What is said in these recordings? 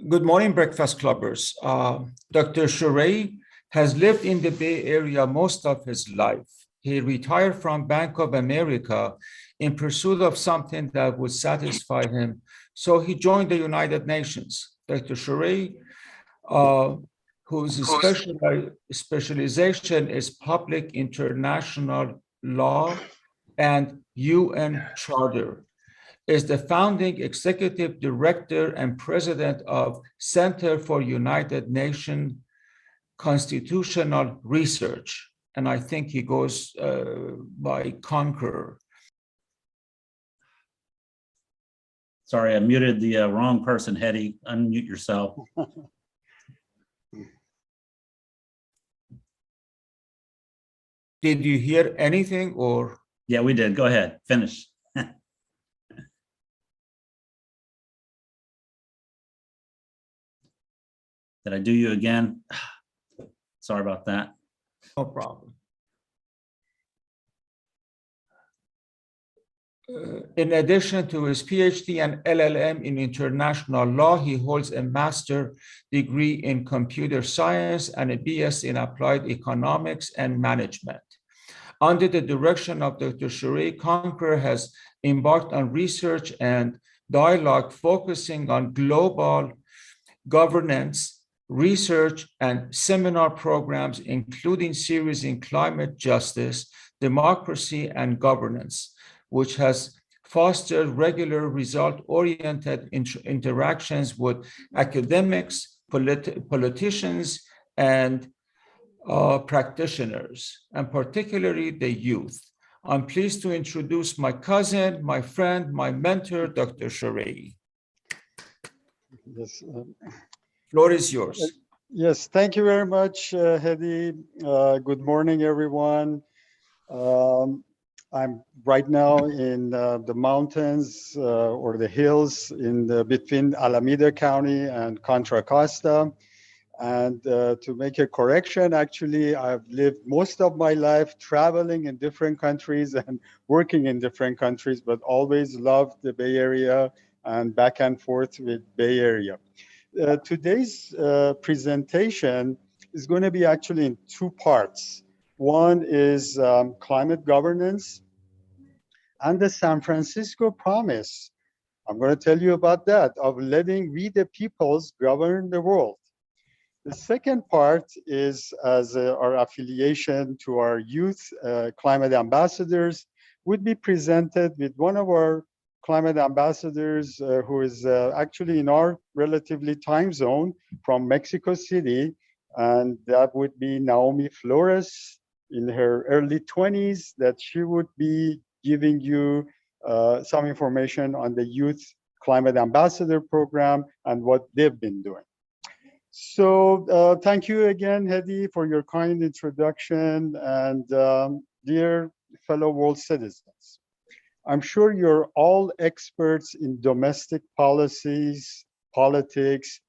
Good morning, Breakfast Clubbers. Dr. Sharei has lived in the Bay Area most of his life. He retired from Bank of America in pursuit of something that would satisfy him. So he joined the United Nations. Dr. Sharei, whose specialization is public international law and UN Charter, is the founding executive director and president of Center for United Nations Constitutional Research. And I think he goes by CUNCR. Sorry, I muted the wrong person, Hedy. Unmute yourself. Did you hear anything or? Yeah, we did. Go ahead. Finish. Did I do you again? Sorry about that. No problem. In addition to his PhD and LLM in international law, he holds a master's degree in computer science and a BS in applied economics and management. Under the direction of Dr. Sharei, CUNCR has embarked on research and dialogue focusing on global governance, research, and seminar programs, including series in climate justice, democracy, and governance, which has fostered regular result-oriented interactions with academics, politicians, and practitioners, and particularly the youth. I'm pleased to introduce my cousin, my friend, my mentor, Dr. Sharei. Yes. Floor is yours. Yes, thank you very much, Hedy. Good morning, everyone. I'm right now in the mountains or the hills in between Alameda County and Contra Costa. And to make a correction, actually, I've lived most of my life traveling in different countries and working in different countries, but always loved the Bay Area and back and forth with Bay Area. Today's presentation is going to be actually in two parts. One is climate governance and the San Francisco promise. I'm going to tell you about that, of letting we the peoples govern the world. The second part is as our affiliation to our youth climate ambassadors would be presented with one of our climate ambassadors who is actually in our relatively time zone from Mexico City, and that would be Naomi Flores in her early 20s, that she would be giving you some information on the Youth Climate Ambassador Program and what they've been doing. So thank you again, Hedy, for your kind introduction, and dear fellow world citizens. I'm sure you're all experts in domestic policies, politics,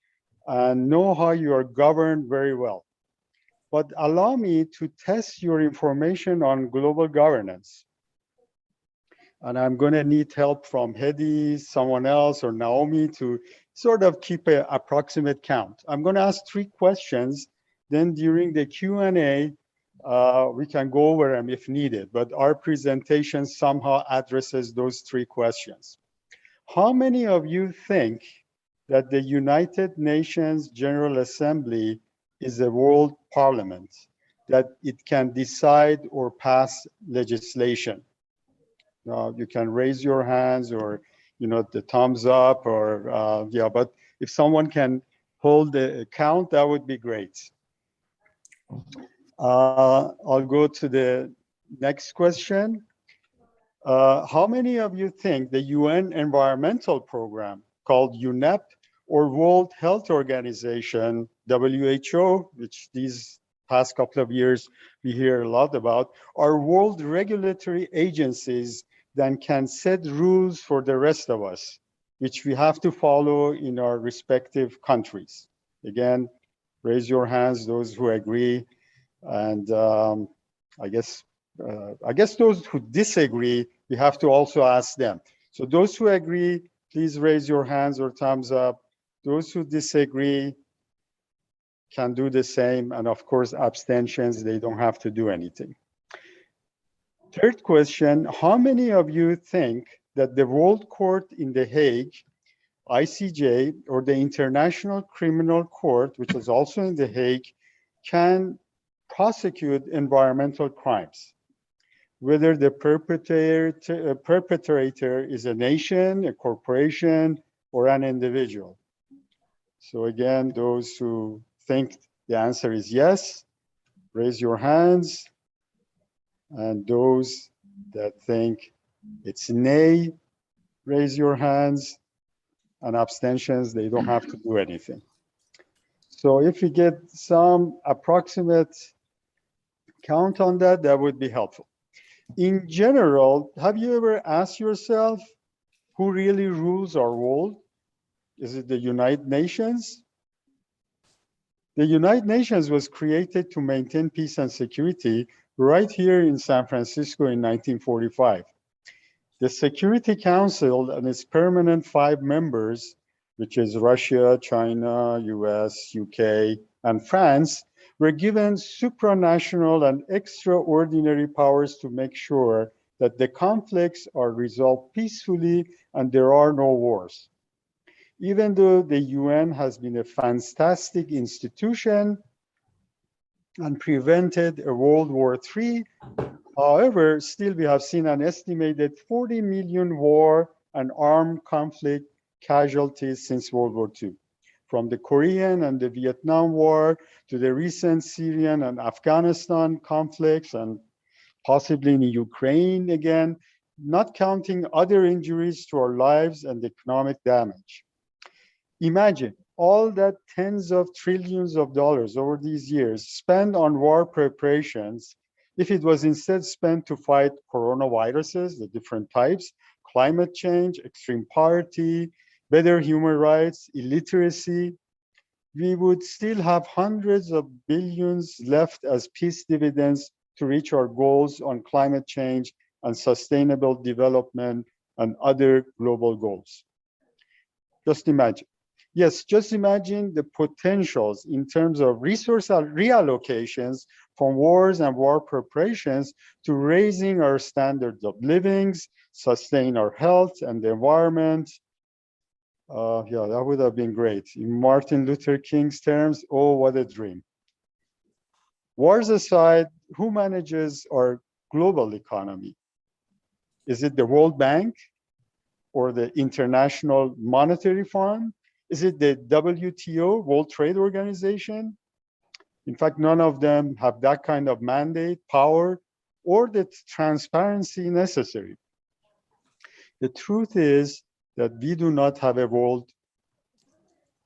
and know how you are governed very well. But allow me to test your information on global governance. And I'm going to need help from Hedy, someone else, or Naomi to sort of keep an approximate count. I'm going to ask 3 questions. Then during the Q&A, we can go over them if needed, but our presentation somehow addresses those 3 questions. How many of you think that the United Nations General Assembly is a world parliament, that it can decide or pass legislation? You can raise your hands or the thumbs up, or yeah, but if someone can hold the count, that would be great. I'll go to the next question. How many of you think the UN environmental program called UNEP or World Health Organization, WHO, which these past couple of years we hear a lot about, are world regulatory agencies that can set rules for the rest of us, which we have to follow in our respective countries? Again, raise your hands, those who agree. And I guess those who disagree, we have to also ask them. So those who agree, please raise your hands or thumbs up. Those who disagree can do the same. And of course, abstentions, they don't have to do anything. Third question, how many of you think that the World Court in The Hague, ICJ, or the International Criminal Court, which is also in The Hague, can prosecute environmental crimes, whether the perpetrator is a nation, a corporation, or an individual? So again, those who think the answer is yes, raise your hands. And those that think it's nay, raise your hands. And abstentions, they don't have to do anything. So if you get some approximate count on that, that would be helpful. In general, have you ever asked yourself who really rules our world? Is it the United Nations? The United Nations was created to maintain peace and security right here in San Francisco in 1945. The Security Council and its permanent 5 members, which is Russia, China, US, UK, and France, were given supranational and extraordinary powers to make sure that the conflicts are resolved peacefully and there are no wars. Even though the UN has been a fantastic institution and prevented a World War III, however, still we have seen an estimated 40 million war and armed conflict casualties since World War II. From the Korean and the Vietnam War to the recent Syrian and Afghanistan conflicts and possibly in Ukraine again, not counting other injuries to our lives and economic damage. Imagine all that tens of trillions of dollars over these years spent on war preparations if it was instead spent to fight coronaviruses, the different types, climate change, extreme poverty, better human rights, illiteracy, we would still have hundreds of billions left as peace dividends to reach our goals on climate change and sustainable development and other global goals. Just imagine. Yes, just imagine the potentials in terms of resource reallocations from wars and war preparations to raising our standards of living, sustain our health and the environment. Yeah, that would have been great. In Martin Luther King's terms, oh, what a dream. Wars aside, who manages our global economy? Is it the World Bank or the International Monetary Fund? Is it the WTO, World Trade Organization? In fact, none of them have that kind of mandate, power, or the transparency necessary. The truth is that we do not have a World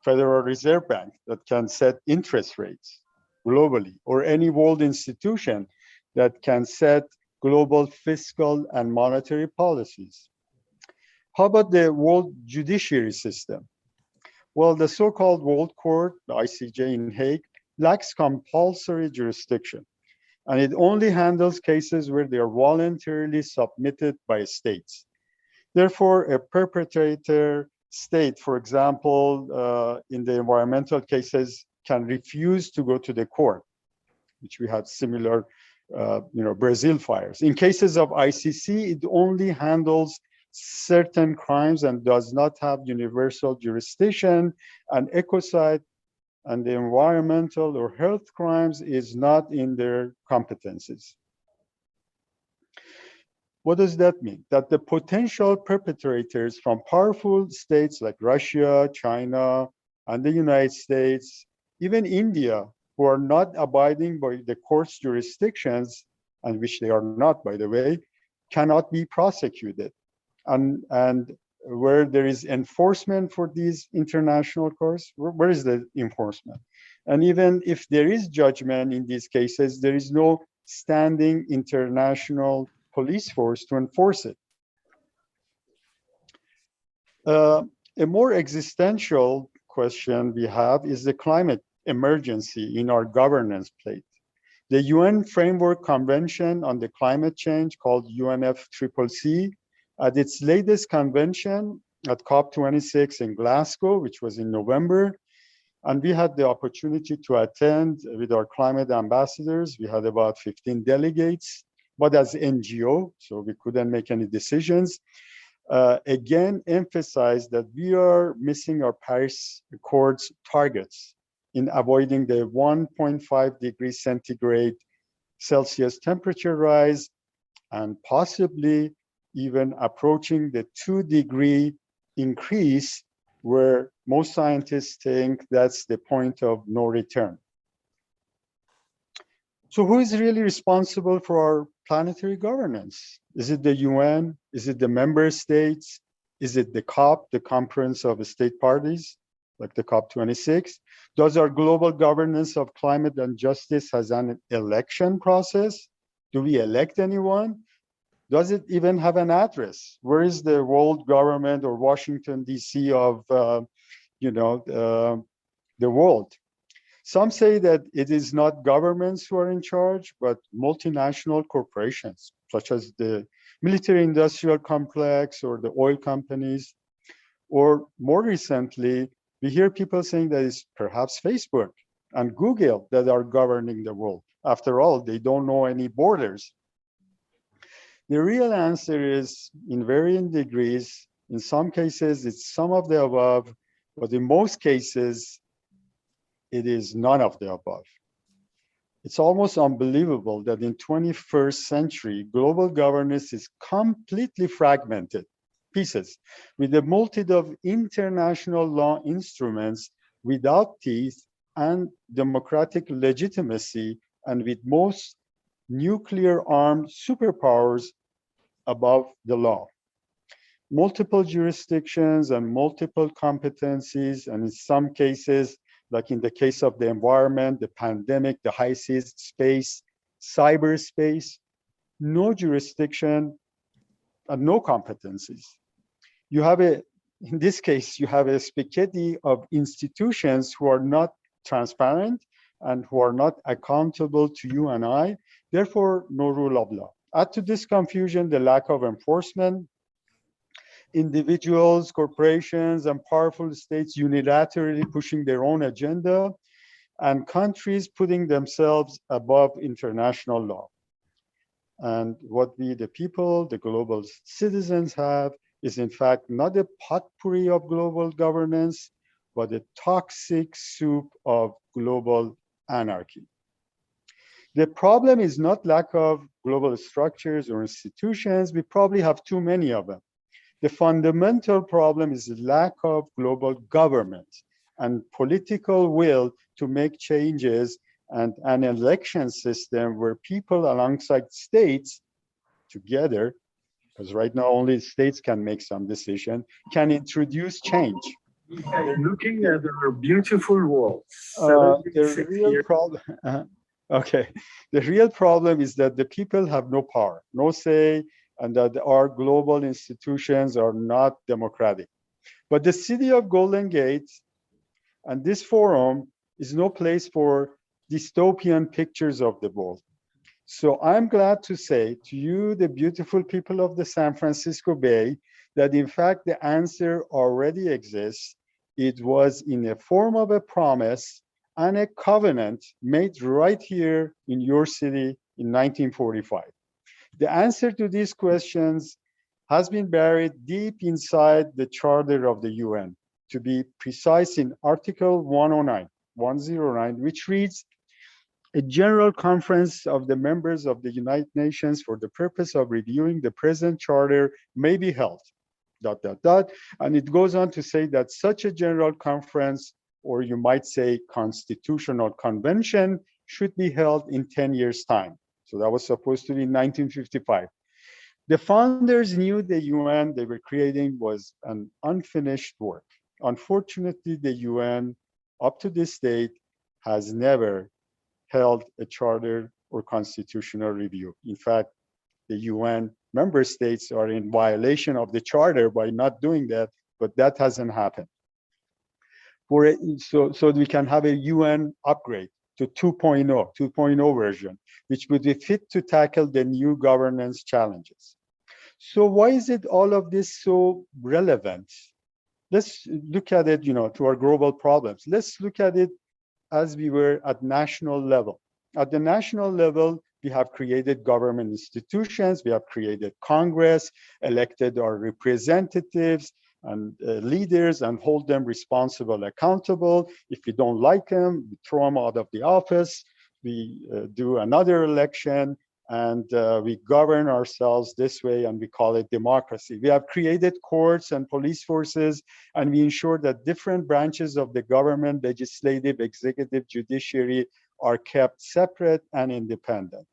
Federal Reserve Bank that can set interest rates globally, or any world institution that can set global fiscal and monetary policies. How about the world judiciary system? Well, the so-called World Court, the ICJ in Hague, lacks compulsory jurisdiction, and it only handles cases where they are voluntarily submitted by states. Therefore, a perpetrator state, for example, in the environmental cases, can refuse to go to the court, which we had similar, Brazil fires. In cases of ICC, it only handles certain crimes and does not have universal jurisdiction, and ecocide and the environmental or health crimes is not in their competencies. What does that mean? That the potential perpetrators from powerful states like Russia, China, and the United States, even India, who are not abiding by the court's jurisdictions, and which they are not, by the way, cannot be prosecuted. And where there is enforcement for these international courts, where is the enforcement? And even if there is judgment in these cases, there is no standing international police force to enforce it. A more existential question we have is the climate emergency in our governance plate. The UN Framework Convention on the Climate Change, called UNFCCC, at its latest convention at COP26 in Glasgow, which was in November. And we had the opportunity to attend with our climate ambassadors. We had about 15 delegates, but as NGO, so we couldn't make any decisions. Again, emphasize that we are missing our Paris Accords targets in avoiding the 1.5 degrees centigrade Celsius temperature rise and possibly even approaching the 2-degree increase, where most scientists think that's the point of no return. So who is really responsible for our planetary governance? Is it the UN? Is it the member states? Is it the COP, the Conference of State Parties, like the COP26? Does our global governance of climate and justice has an election process? Do we elect anyone? Does it even have an address? Where is the world government or Washington, DC of the world? Some say that it is not governments who are in charge, but multinational corporations, such as the military-industrial complex or the oil companies. Or more recently, we hear people saying that it's perhaps Facebook and Google that are governing the world. After all, they don't know any borders. The real answer is in varying degrees. In some cases, it's some of the above, but in most cases, it is none of the above. It's almost unbelievable that in 21st century, global governance is completely fragmented pieces with a multitude of international law instruments without teeth and democratic legitimacy, and with most nuclear-armed superpowers above the law. Multiple jurisdictions and multiple competencies, and in some cases, like in the case of the environment, the pandemic, the high seas, space, cyberspace, no jurisdiction and no competencies. You have in this case, you have a spaghetti of institutions who are not transparent and who are not accountable to you and I, therefore no rule of law. Add to this confusion the lack of enforcement, individuals, corporations, and powerful states unilaterally pushing their own agenda, and countries putting themselves above international law. And what we, the people, the global citizens have is in fact not a potpourri of global governance, but a toxic soup of global anarchy. The problem is not lack of global structures or institutions. We probably have too many of them. The fundamental problem is the lack of global government and political will to make changes, and an election system where people alongside states together, because right now only states can make some decision, can introduce change. Looking at our beautiful walls. The real problem, okay. The real problem is that the people have no power, no say, and that our global institutions are not democratic. But the city of Golden Gate and this forum is no place for dystopian pictures of the world. So I'm glad to say to you, the beautiful people of the San Francisco Bay, that in fact the answer already exists. It was in the form of a promise and a covenant made right here in your city in 1945. The answer to these questions has been buried deep inside the Charter of the UN. To be precise, in Article 109, which reads, a general conference of the members of the United Nations for the purpose of reviewing the present charter may be held, ... And it goes on to say that such a general conference, or you might say constitutional convention, should be held in 10 years' time. So that was supposed to be in 1955. The founders knew the UN they were creating was an unfinished work. Unfortunately, the UN, up to this date, has never held a charter or constitutional review. In fact, the UN member states are in violation of the charter by not doing that, but that hasn't happened. So we can have a UN upgrade to 2.0 version, which would be fit to tackle the new governance challenges. So why is it all of this so relevant? let's look at it, to our global problems. Let's look at it as we were at national level. At the national level, we have created government institutions, we have created Congress, elected our representatives and leaders and hold them responsible, accountable. If we don't like them, we throw them out of the office, we do another election, and we govern ourselves this way, and we call it democracy. We have created courts and police forces, and we ensure that different branches of the government, legislative, executive, judiciary, are kept separate and independent.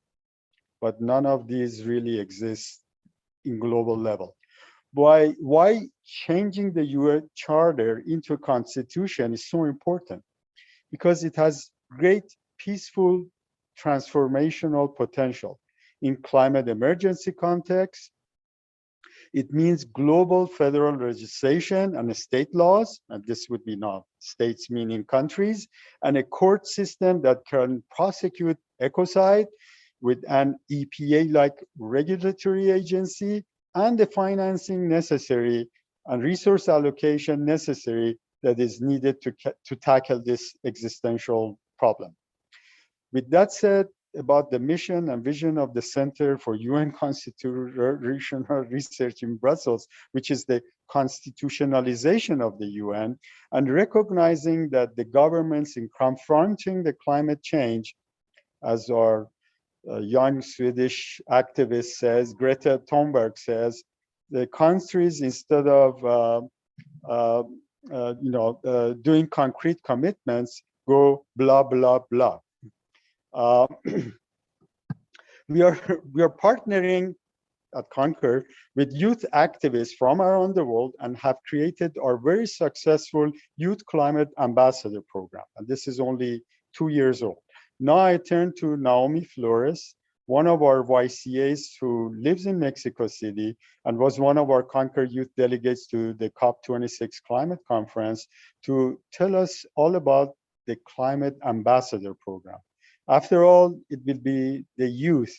But none of these really exist in global level. Why changing the UN Charter into a constitution is so important? Because it has great peaceful transformational potential. In climate emergency context, it means global federal legislation and state laws, and this would be not states meaning countries, and a court system that can prosecute ecocide with an EPA-like regulatory agency, and the financing necessary and resource allocation necessary that is needed to tackle this existential problem. With that said, about the mission and vision of the Center for UN Constitutional Research in Brussels, which is the constitutionalization of the UN, and recognizing that the governments in confronting the climate change, as our young Swedish activist says, Greta Thunberg says, the countries, instead of doing concrete commitments, go blah, blah, blah. We are partnering at CUNCR with youth activists from around the world and have created our very successful Youth Climate Ambassador program. And this is only 2 years old. Now I turn to Naomi Flores, one of our YCAs who lives in Mexico City and was one of our CUNCR youth delegates to the COP26 climate conference, to tell us all about the Climate Ambassador program. After all, it will be the youth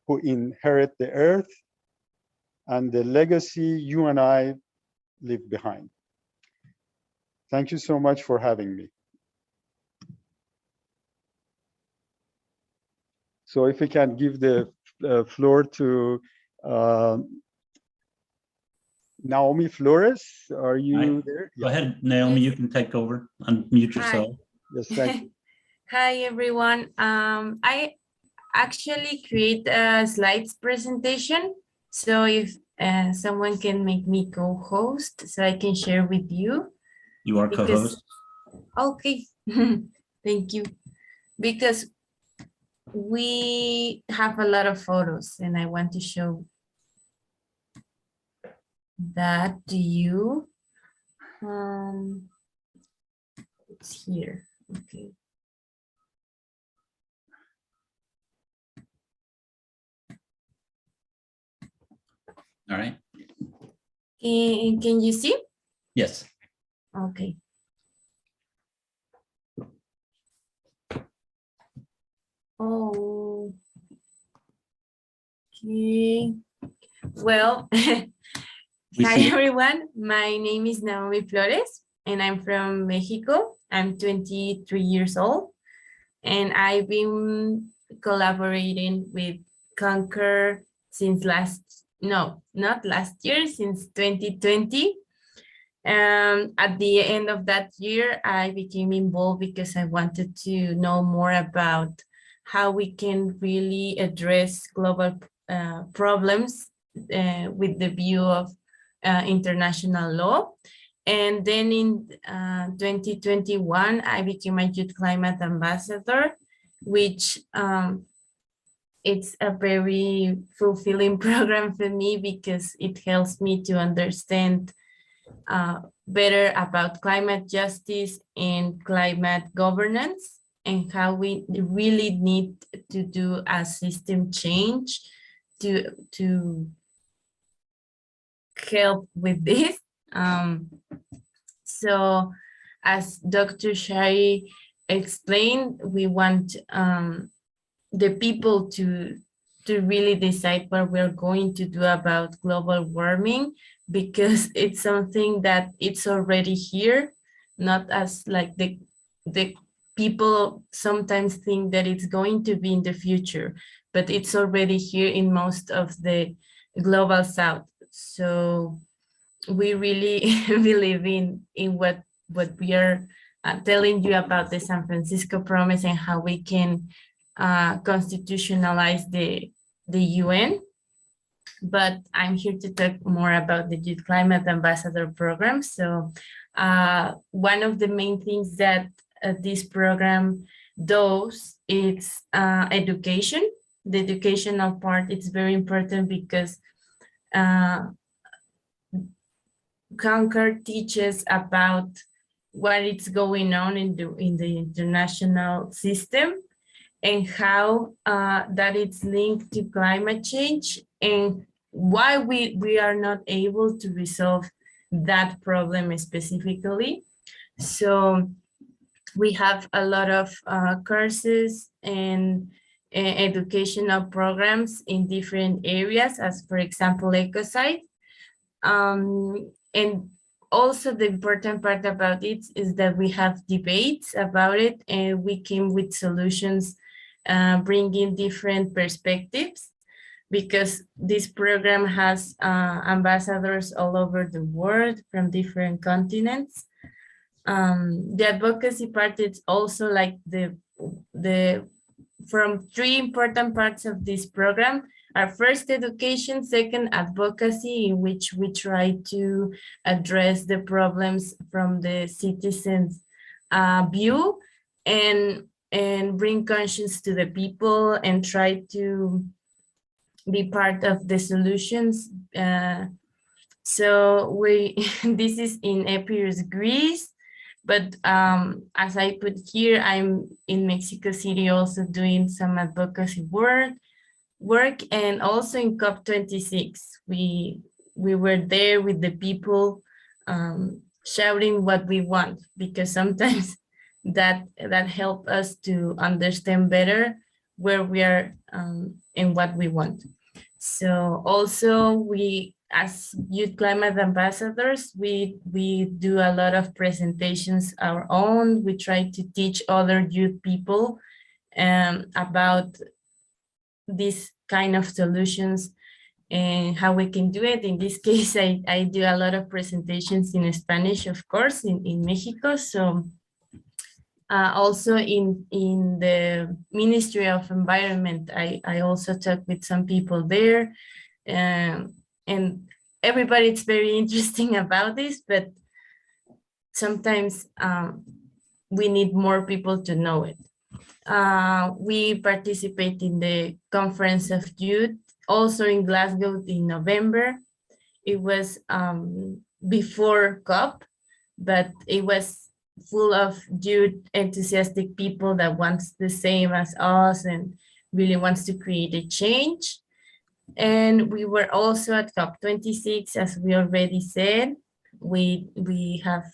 who inherit the earth and the legacy you and I leave behind. Thank you so much for having me. So if we can give the floor to Naomi Flores, are you there? Go ahead, Naomi, you can take over, unmute yourself. Yes, thank you. Hi, everyone. I actually create a slides presentation. So if someone can make me co-host so I can share with you. You are co-host. Okay, thank you. Because we have a lot of photos and I want to show that to you. It's here, okay. All right. Can you see? Yes. Okay. Oh. Okay. Well, hi everyone. My name is Naomi Flores and I'm from Mexico. I'm 23 years old and I've been collaborating with CUNCR since not last year, since 2020. At the end of that year, I became involved because I wanted to know more about how we can really address global problems with the view of international law. And then in 2021, I became a Youth Climate Ambassador, which it's a very fulfilling program for me because it helps me to understand better about climate justice and climate governance and how we really need to do a system change to help with this. So as Dr. Sharei explained, we want the people to to really decide what we're going to do about global warming, because it's something that it's already here, not as like the people sometimes think that it's going to be in the future, but it's already here in most of the global south. So we really believe in what we are telling you about the San Francisco Promise and how we can constitutionalize the UN. But I'm here to talk more about the Youth Climate Ambassador program. So one of the main things that this program does is education. The educational part is very important because CUNCR teaches about what is going on in the international system and how that it's linked to climate change and why we are not able to resolve that problem specifically. So we have a lot of courses and educational programs in different areas, as for example, ecocide. And also the important part about it is that we have debates about it and we came with solutions, bringing different perspectives, because this program has ambassadors all over the world from different continents. The advocacy part is also like from three important parts of this program are first education, second advocacy, in which we try to address the problems from the citizens' view and bring conscience to the people and try to be part of the solutions. So this is in Epirus, Greece. But as I put here, I'm in Mexico City also doing some advocacy work, and also in COP26. We were there with the people shouting what we want, because sometimes that help us to understand better where we are and what we want. So also we, as youth climate ambassadors, we do a lot of presentations our own. We try to teach other youth people about this kind of solutions and how we can do it. In this case, I do a lot of presentations in Spanish, of course, in Mexico. So also in the Ministry of Environment, I also talk with some people there. And everybody is very interesting about this, but sometimes we need more people to know it. We participate in the Conference of Youth, also in Glasgow in November. It was before COP, but it was full of youth enthusiastic people that wants the same as us and really wants to create a change. And we were also at COP26, as we already said. We have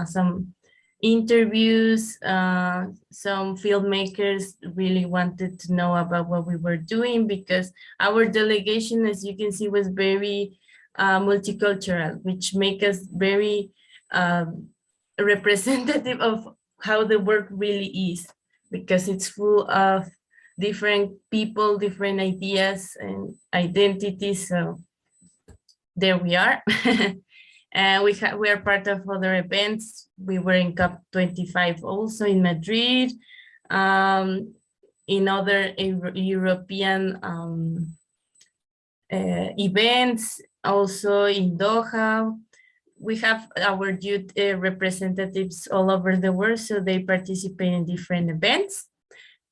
some interviews, some filmmakers really wanted to know about what we were doing, because our delegation, as you can see, was very multicultural, which make us very representative of how the work really is, because it's full of different people, different ideas and identities. So there we are. And we are part of other events. We were in COP25 also in Madrid, in other European events, also in Doha. We have our youth representatives all over the world, so they participate in different events.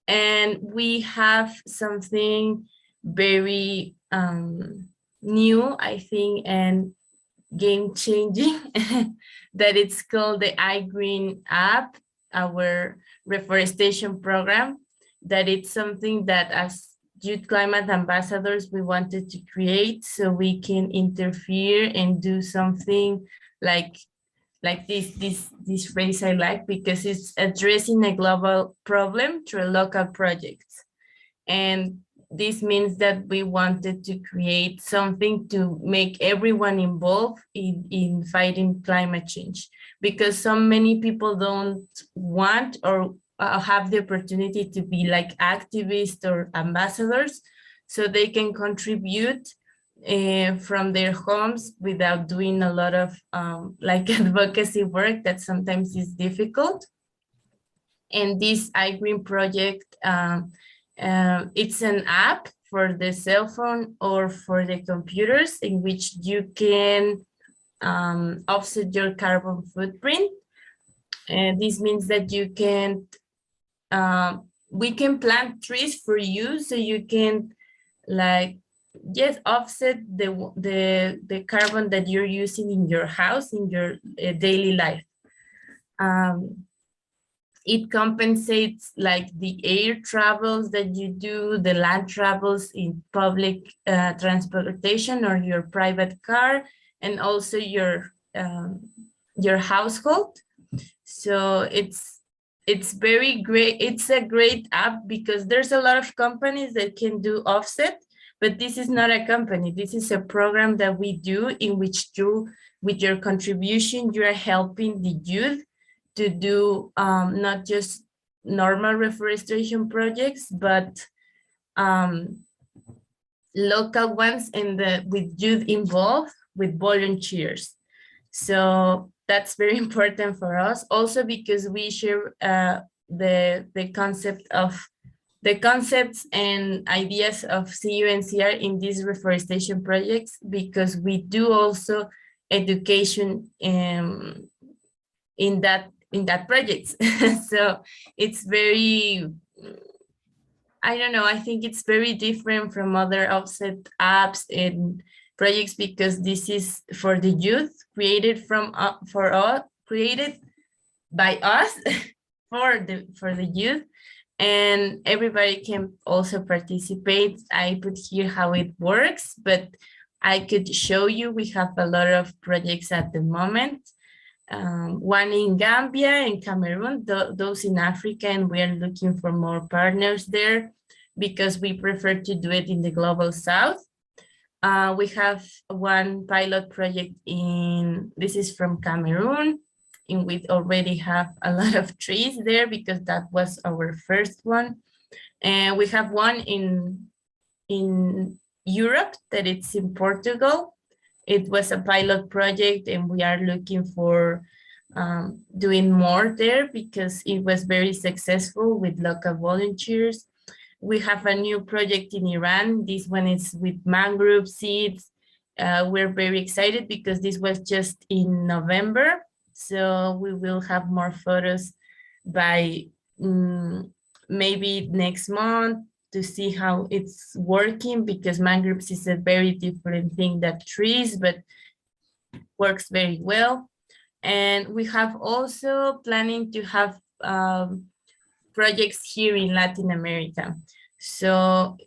And we have something very new, I think, and game-changing, that it's called the iGreen app, our reforestation program, that it's something that as youth climate ambassadors we wanted to create, so we can interfere and do something like this phrase I like, because it's addressing a global problem through local projects. And this means that we wanted to create something to make everyone involved in fighting climate change, because so many people don't want or have the opportunity to be like activists or ambassadors, so they can contribute from their homes without doing a lot of like advocacy work that sometimes is difficult. And this iGreen project, it's an app for the cell phone or for the computers in which you can offset your carbon footprint. And this means that you can, we can plant trees for you, so you can like, yes, offset the carbon that you're using in your house, in your daily life. It compensates like the air travels that you do, the land travels in public transportation or your private car, and also your household. So it's very great. It's a great app because there's a lot of companies that can do offset, but this is not a company. This is a program that we do in which you, with your contribution, you are helping the youth to do not just normal reforestation projects, but local ones and with youth involved, with volunteers. So that's very important for us, also because we share the concepts and ideas of CUNCR in these reforestation projects, because we do also education in that project. So it's very, I don't know, I think it's very different from other offset apps and projects, because this is for the youth, created created by us for the youth, and everybody can also participate. I put here how it works, but I could show you. We have a lot of projects at the moment. One in Gambia and Cameroon, those in Africa, and we are looking for more partners there because we prefer to do it in the global south. We have one pilot project this is from Cameroon, and we already have a lot of trees there because that was our first one. And we have one in Europe that it's in Portugal. It was a pilot project, and we are looking for doing more there because it was very successful with local volunteers. We have a new project in Iran. This one is with mangrove seeds. We're very excited because this was just in November. So we will have more photos by maybe next month to see how it's working, because mangroves is a very different thing than trees, but works very well. And we have also planning to have projects here in Latin America. So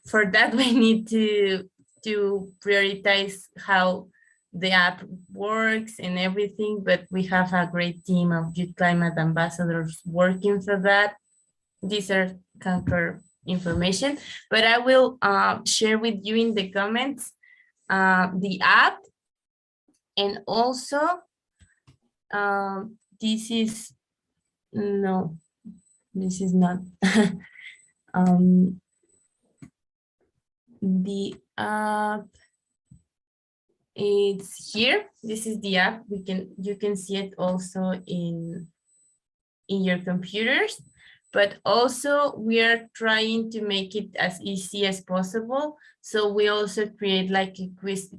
for that we need to prioritize how the app works and everything, but we have a great team of youth climate ambassadors working for that. These are CUNCR information, but I will share with you in the comments the app, and also this is not the app. It's here. This is the app. You can see it also in your computers, but also we are trying to make it as easy as possible. So we also create like a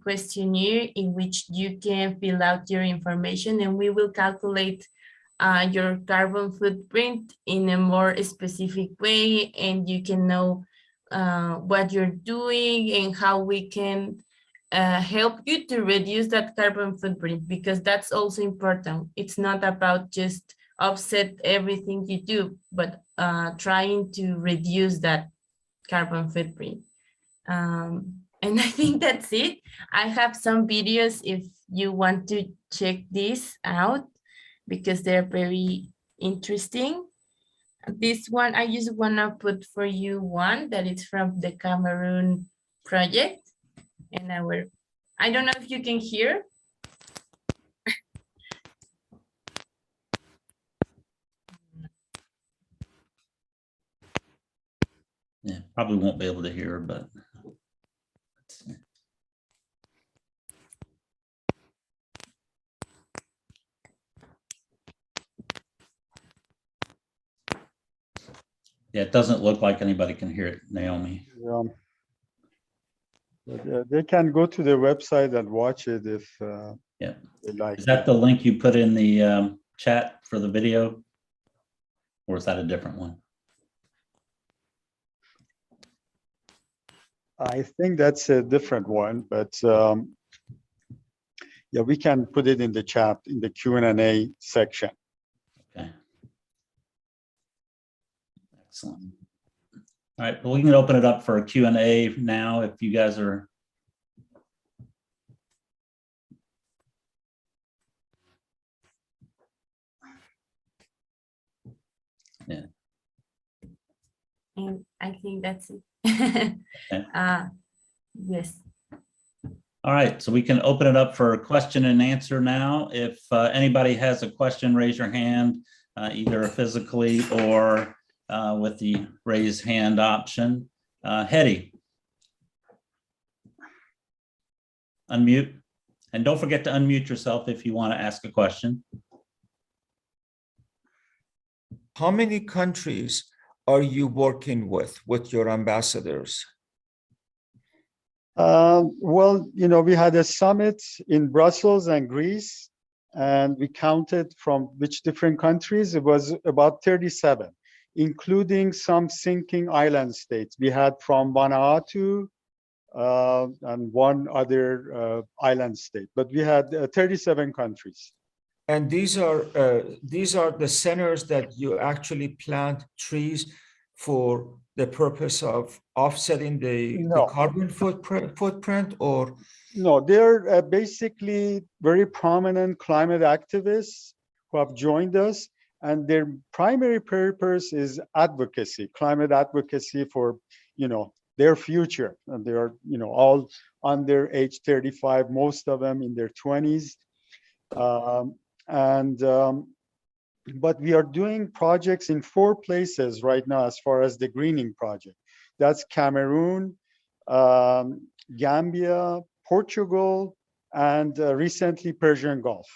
questionnaire in which you can fill out your information, and we will calculate your carbon footprint in a more specific way, and you can know what you're doing and how we can help you to reduce that carbon footprint, because that's also important. It's not about just offset everything you do, but trying to reduce that carbon footprint. And I think that's it. I have some videos if you want to check this out, because they're very interesting. This one, I just wanna put for you one that is from the Cameroon project. And I don't know if you can hear. Yeah, probably won't be able to hear, but. Let's see. Yeah, it doesn't look like anybody can hear it, Naomi. But, they can go to the website and watch it if Yeah. they like. Is that the link you put in the chat for the video? Or is that a different one? I think that's a different one, but yeah, we can put it in the chat in the Q&A section. Okay. Excellent. All right, well, we can open it up for a Q&A now if you guys are. Yeah. And I think that's it. Okay. Yes. All right, so we can open it up for a question and answer now. If anybody has a question, raise your hand, either physically or with the raise hand option. Hetty, unmute. And don't forget to unmute yourself if you want to ask a question. How many countries are you working with your ambassadors? Well, you know, we had a summit in Brussels and Greece, and we counted from which different countries. It was about 37, including some sinking island states. We had from Vanuatu and one other island state, but we had 37 countries. And these are the centers that you actually plant trees for the purpose of offsetting the carbon footprint, or? No, they're basically very prominent climate activists who have joined us, and their primary purpose is advocacy, climate advocacy for, you know, their future. And they are, you know, all under age 35, most of them in their 20s. But we are doing projects in 4 places right now as far as the greening project. That's Cameroon, Gambia, Portugal, and recently Persian Gulf.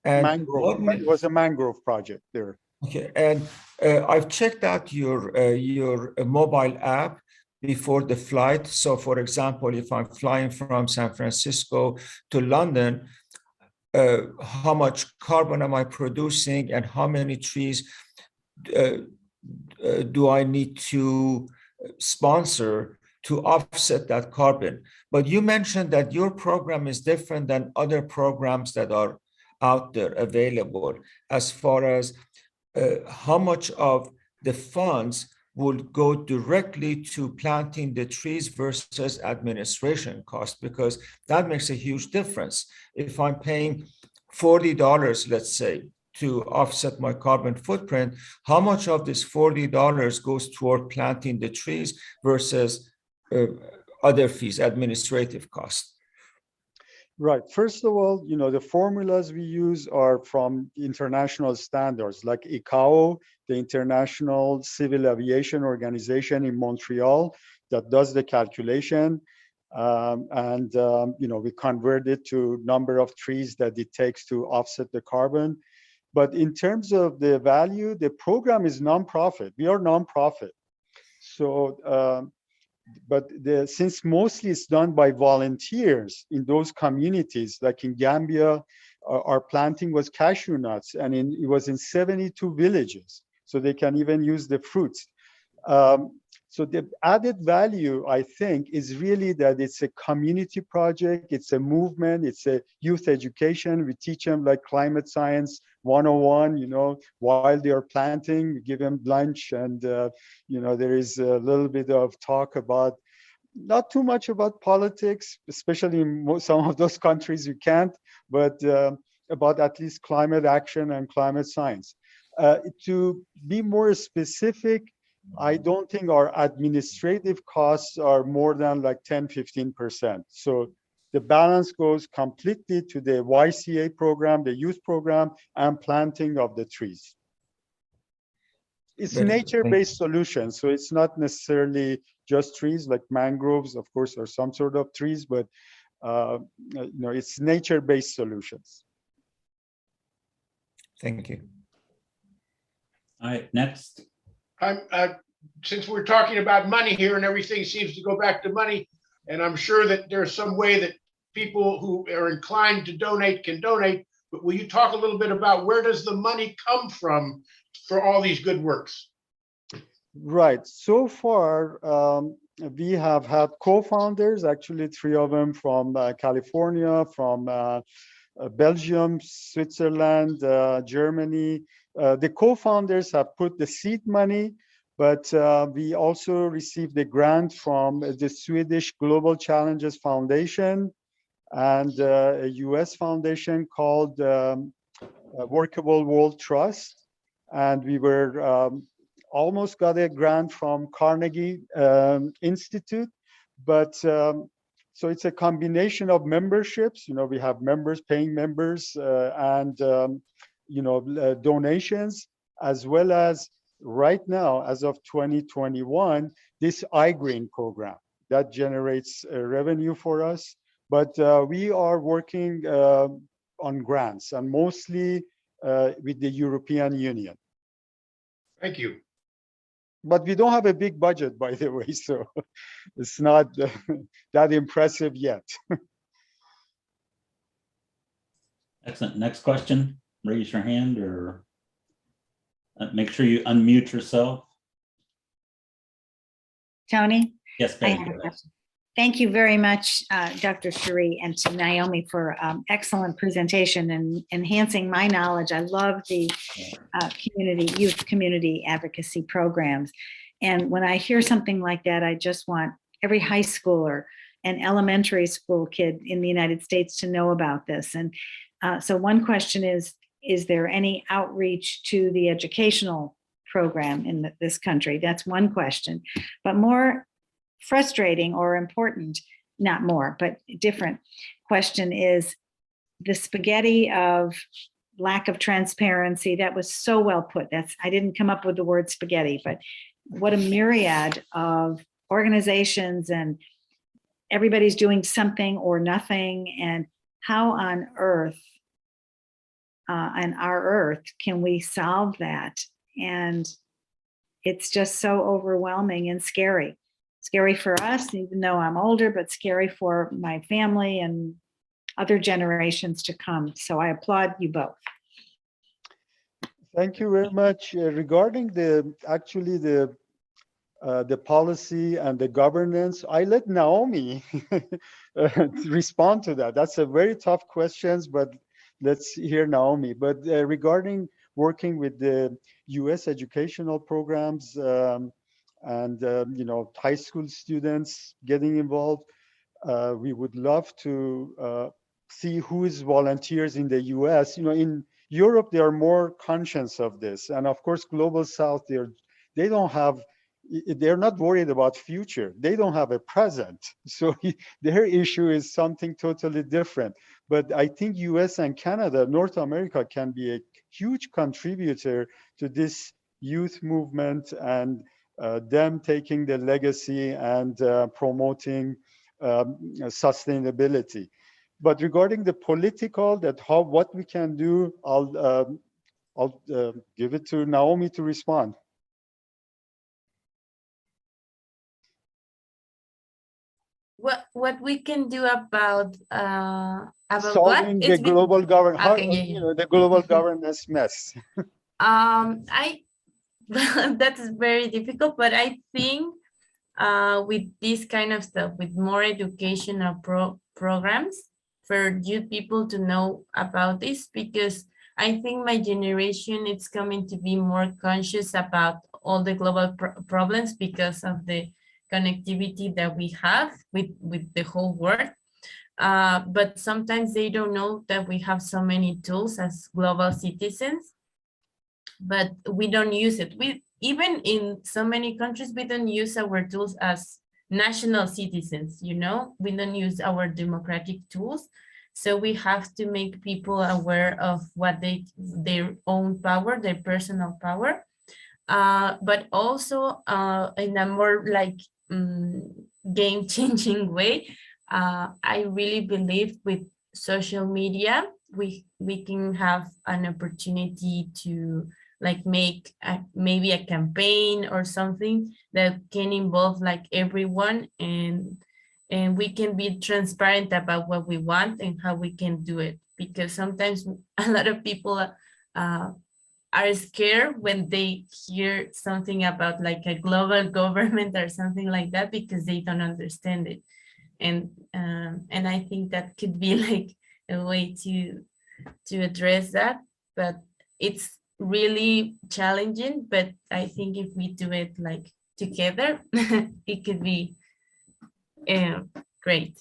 And it was a mangrove project there. Okay, and I've checked out your mobile app before the flight. So for example, if I'm flying from San Francisco to London, how much carbon am I producing and how many trees do I need to sponsor to offset that carbon? But you mentioned that your program is different than other programs that are out there available as far as how much of the funds would go directly to planting the trees versus administration cost, because that makes a huge difference. If I'm paying $40, let's say, to offset my carbon footprint, how much of this $40 goes toward planting the trees versus other fees, administrative costs? Right. First of all, you know, the formulas we use are from international standards like ICAO, the International Civil Aviation Organization in Montreal, that does the calculation. You know, we convert it to number of trees that it takes to offset the carbon. But in terms of the value, the program is nonprofit. We are nonprofit. So, but since mostly it's done by volunteers in those communities, like in Gambia, our planting was cashew nuts, and it was in 72 villages, so they can even use the fruits. So the added value, I think, is really that it's a community project, it's a movement, it's a youth education. We teach them like climate science 101, you know, while they are planting, we give them lunch, and, you know, there is a little bit of talk about, not too much about politics, especially in some of those countries you can't, but about at least climate action and climate science. To be more specific, I don't think our administrative costs are more than like 10-15%. So the balance goes completely to the YCA program, the youth program, and planting of the trees. It's Very good. nature-based solutions, so it's not necessarily just trees like mangroves, of course, or some sort of trees, but it's nature-based solutions. Thank you. All right, next. Since we're talking about money here and everything seems to go back to money, and I'm sure that there's some way that people who are inclined to donate can donate, but will you talk a little bit about where does the money come from for all these good works? Right. So far, we have had co-founders, actually 3 of them from California, from Belgium, Switzerland, Germany. The co-founders have put the seed money, but we also received a grant from the Swedish Global Challenges Foundation and a US foundation called Workable World Trust. And we were almost got a grant from Carnegie Institute, but so it's a combination of memberships. We have members, paying members, and donations, as well as right now, as of 2021, this iGreen program that generates revenue for us. But we are working on grants, and mostly with the European Union. Thank you. But we don't have a big budget, by the way, so it's not that impressive yet. Excellent. Next question. Raise your hand or make sure you unmute yourself. Tony? Yes, I Betty, have a go ahead. question. Thank you very much, Dr. Sharei, and to Naomi for excellent presentation and enhancing my knowledge. I love the youth community advocacy programs. And when I hear something like that, I just want every high schooler and elementary school kid in the United States to know about this. And so one question is there any outreach to the educational program in this country? That's one question. But more frustrating or important, not more, but different question is the spaghetti of lack of transparency. That was so well put. I didn't come up with the word spaghetti, but what a myriad of organizations, and everybody's doing something or nothing. And how on earth, on our earth, can we solve that? And it's just so overwhelming and scary. Scary for us, even though I'm older, but scary for my family and other generations to come. So I applaud you both. Thank you very much. Regarding the policy and the governance, I let Naomi respond to that. That's a very tough question, but let's hear Naomi. But regarding working with the U.S. educational programs, and high school students getting involved, we would love to see who is volunteers in the US. In Europe, they are more conscious of this, and of course, Global South, they're not worried about future. They don't have a present, so their issue is something totally different. But I think US and Canada, North America, can be a huge contributor to this youth movement, and them taking the legacy and promoting sustainability. But regarding the political, what we can do, I'll give it to Naomi to respond. What we can do about solving the global governance, okay, the global governance mess. That is very difficult, but I think with this kind of stuff, with more educational programs for youth people to know about this, because I think my generation is coming to be more conscious about all the global problems because of the connectivity that we have with the whole world. But sometimes they don't know that we have so many tools as global citizens. but we don't use it. We even in so many countries, we don't use our tools as national citizens, you know, we don't use our democratic tools. So we have to make people aware of what their own power, their personal power, but also in a more like game-changing way. I really believe with social media, we can have an opportunity to like make maybe a campaign or something that can involve like everyone, and we can be transparent about what we want and how we can do it, because sometimes a lot of people are scared when they hear something about like a global government or something like that, because they don't understand it. And I think that could be like a way to address that, but it's really challenging. But I think if we do it like together, it could be great.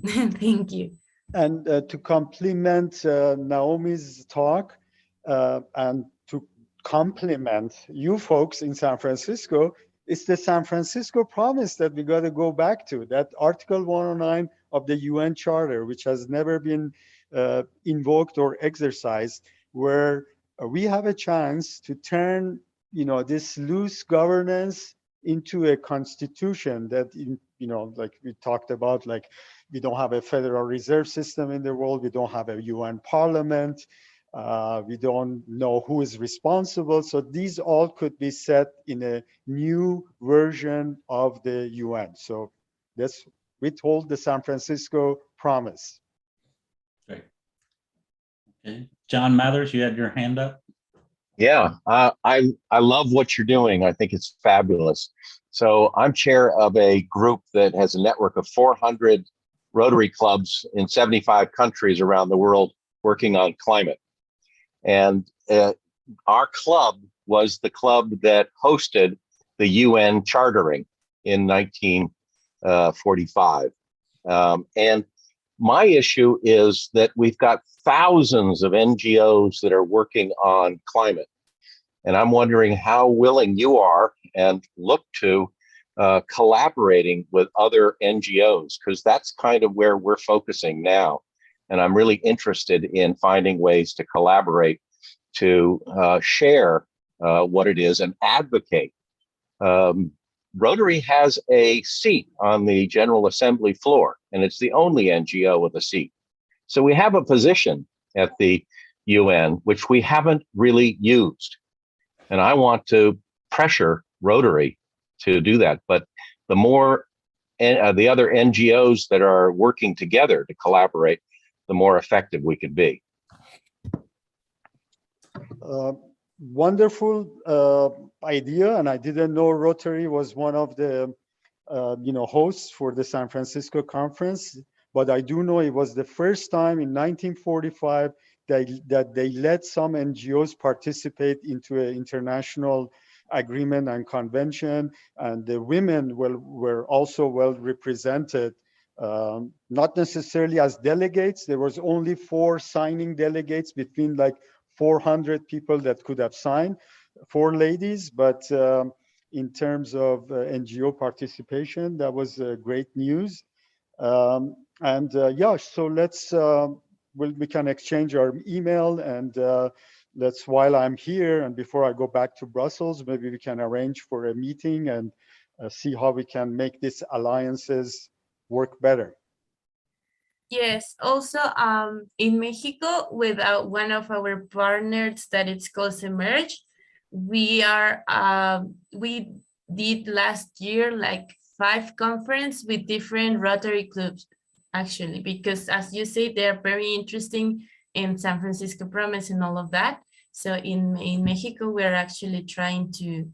Thank you. And to complement Naomi's talk and to complement you folks in San Francisco, it's the San Francisco promise that we got to go back to, that Article 109 of the UN Charter, which has never been invoked or exercised, where we have a chance to turn, this loose governance into a constitution that, like we talked about, like we don't have a Federal Reserve System in the world, we don't have a UN Parliament, we don't know who is responsible. So these all could be set in a new version of the UN. So that's we told the San Francisco promise. Great. Okay. John Mathers, you had your hand up. Yeah, I love what you're doing. I think it's fabulous. So I'm chair of a group that has a network of 400 Rotary clubs in 75 countries around the world working on climate. And our club was the club that hosted the UN chartering in 1945. And my issue is that we've got thousands of NGOs that are working on climate. And I'm wondering how willing you are and look to collaborating with other NGOs, because that's kind of where we're focusing now. And I'm really interested in finding ways to collaborate, to share what it is and advocate. Rotary has a seat on the General Assembly floor, and it's the only NGO with a seat. So we have a position at the UN, which we haven't really used. And I want to pressure Rotary to do that. But the more the other NGOs that are working together to collaborate, the more effective we can be. Wonderful idea, and I didn't know Rotary was one of the hosts for the San Francisco conference, but I do know it was the first time in 1945 that they let some NGOs participate into an international agreement and convention, and the women were also well represented. Not necessarily as delegates. There was only 4 signing delegates between like 400 people that could have signed, 4 ladies, but in terms of NGO participation, that was great news. Yeah, so let's, we can exchange our email, and let's, while I'm here and before I go back to Brussels, maybe we can arrange for a meeting and see how we can make these alliances work better. Yes, also in Mexico, with one of our partners that it's called Emerge, we did last year like 5 conferences with different Rotary clubs, actually, because as you say, they're very interesting in San Francisco Promise and all of that. So in Mexico, we're actually trying to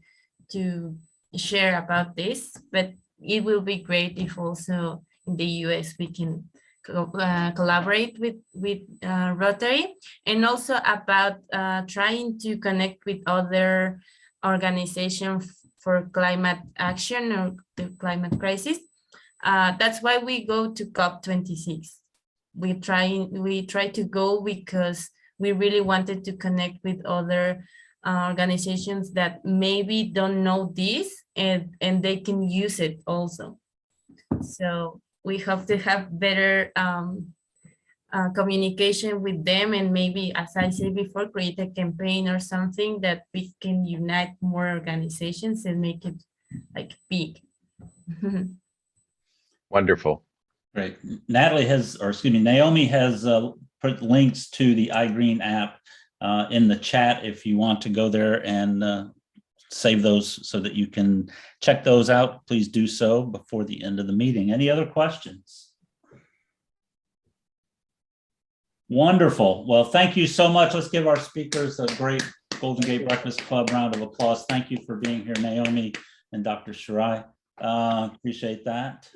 share about this, but it will be great if also in the US we can collaborate with Rotary, and also about trying to connect with other organizations for climate action or the climate crisis. That's why we go to COP26. We try to go because we really wanted to connect with other organizations that maybe don't know this and they can use it also. So we have to have better communication with them, and maybe, as I said before, create a campaign or something that we can unite more organizations and make it like big. Wonderful. Great. Naomi has put links to the iGreen app in the chat if you want to go there and save those so that you can check those out. Please do so before the end of the meeting. Any other questions? Wonderful. Well, thank you so much. Let's give our speakers a great Golden Gate Breakfast Club round of applause. Thank you for being here, Naomi and Dr. Sharei. Appreciate that.